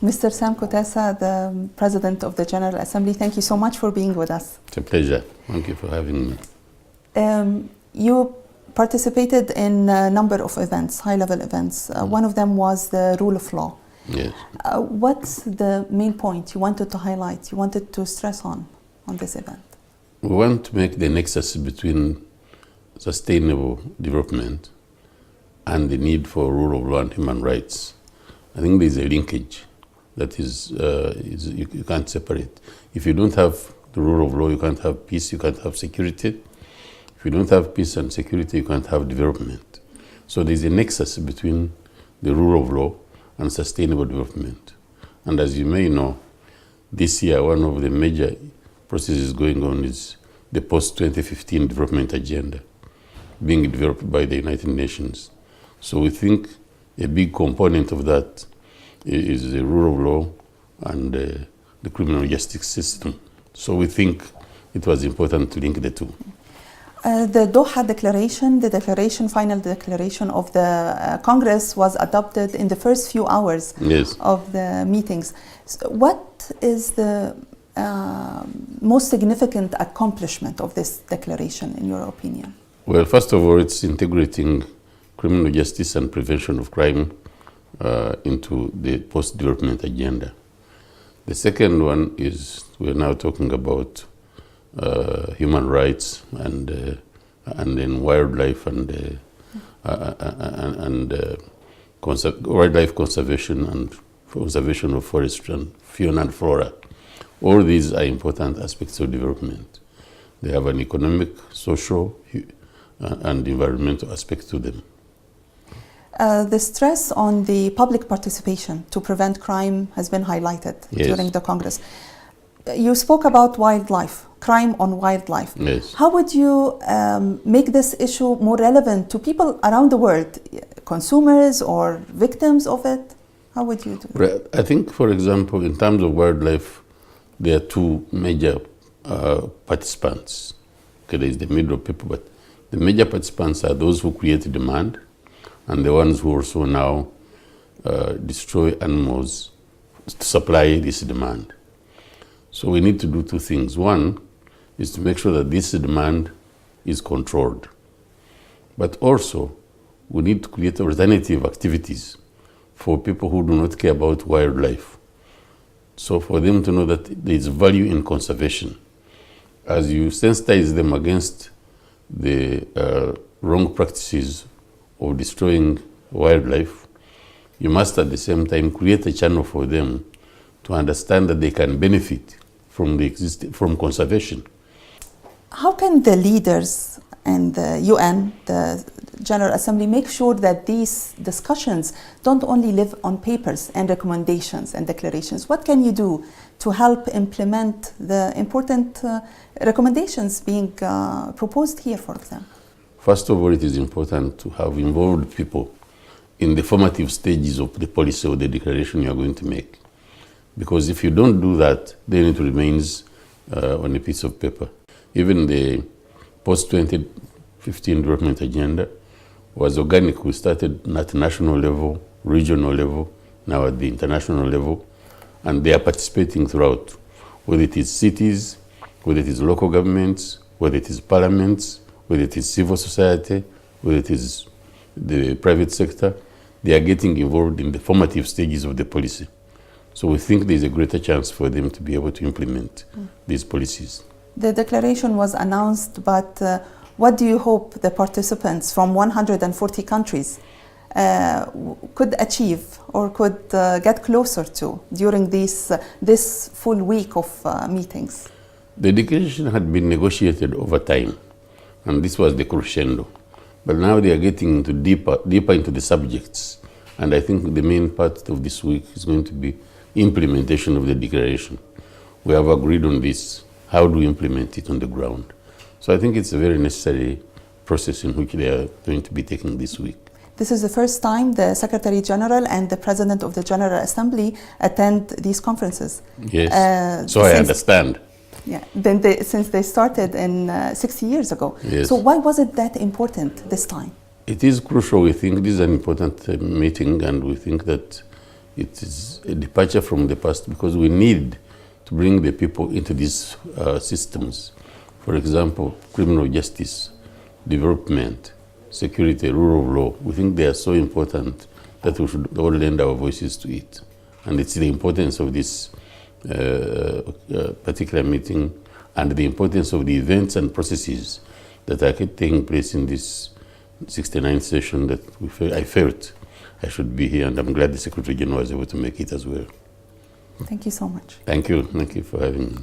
Mr. Sam Kutesa, the President of the General Assembly, thank you so much for being with us. It's a pleasure. Thank you for having me. You participated in a number of events, high-level events. One of them was the rule of law. Yes. What's the main point you wanted to highlight, you wanted to stress on this event? We want to make the nexus between sustainable development and the need for rule of law and human rights. I think there's a linkage that you can't separate. If you don't have the rule of law, you can't have peace, you can't have security. If you don't have peace and security, you can't have development. So there's a nexus between the rule of law and sustainable development. And as you may know, this year one of the major processes going on is the post-2015 development agenda being developed by the United Nations. So we think a big component of that is the rule of law and the criminal justice system. So we think it was important to link the two. The Doha declaration, the final declaration of the Congress was adopted in the first few hours of the meetings. So what is the most significant accomplishment of this declaration, in your opinion? Well, first of all, it's integrating criminal justice and prevention of crime into the post-development agenda. The second one is we're now talking about human rights and then wildlife and wildlife conservation and conservation of forest and fauna and flora. All these are important aspects of development. They have an economic, social, and environmental aspect to them. The stress on the public participation to prevent crime has been highlighted during the Congress. You spoke about wildlife, crime on wildlife. Yes. How would you make this issue more relevant to people around the world, consumers or victims of it? How would you do it? I think, for example, in terms of wildlife, there are two major participants. Okay, there is the middle people, but the major participants are those who create demand and the ones who also now destroy animals to supply this demand. So we need to do two things. One is to make sure that this demand is controlled. But also, we need to create alternative activities for people who do not care about wildlife. So for them to know that there is value in conservation. As you sensitize them against the wrong practices of destroying wildlife, you must at the same time create a channel for them to understand that they can benefit from conservation. How can the leaders and the UN, the General Assembly, make sure that these discussions don't only live on papers and recommendations and declarations? What can you do to help implement the important recommendations being proposed here, for example? First of all, it is important to have involved people in the formative stages of the policy or the declaration you are going to make. Because if you don't do that, then it remains on a piece of paper. Even the post-2015 development agenda was organic. We started at national level, regional level, now at the international level, and they are participating throughout, whether it is cities, whether it is local governments, whether it is parliaments, whether it is civil society, whether it is the private sector. They are getting involved in the formative stages of the policy. So we think there's a greater chance for them to be able to implement these policies. The declaration was announced, but what do you hope the participants from 140 countries could achieve or could get closer to during this full week of meetings? The declaration had been negotiated over time, and this was the crescendo. But now they are getting into deeper into the subjects, and I think the main part of this week is going to be implementation of the declaration. We have agreed on this. How do we implement it on the ground? So I think it's a very necessary process in which they are going to be taking this week. This is the first time the Secretary General and the President of the General Assembly attend these conferences. Yes, so I understand. Yeah, since they started 60 years ago. Yes. So why was it that important this time? It is crucial. We think this is an important meeting, and we think that It is a departure from the past because we need to bring the people into these systems. For example, criminal justice, development, security, rule of law. We think they are so important that we should all lend our voices to it. And it's the importance of this particular meeting and the importance of the events and processes that are taking place in this 69th session that I felt I should be here, and I'm glad the Secretary General was able to make it as well. Thank you so much. Thank you for having me.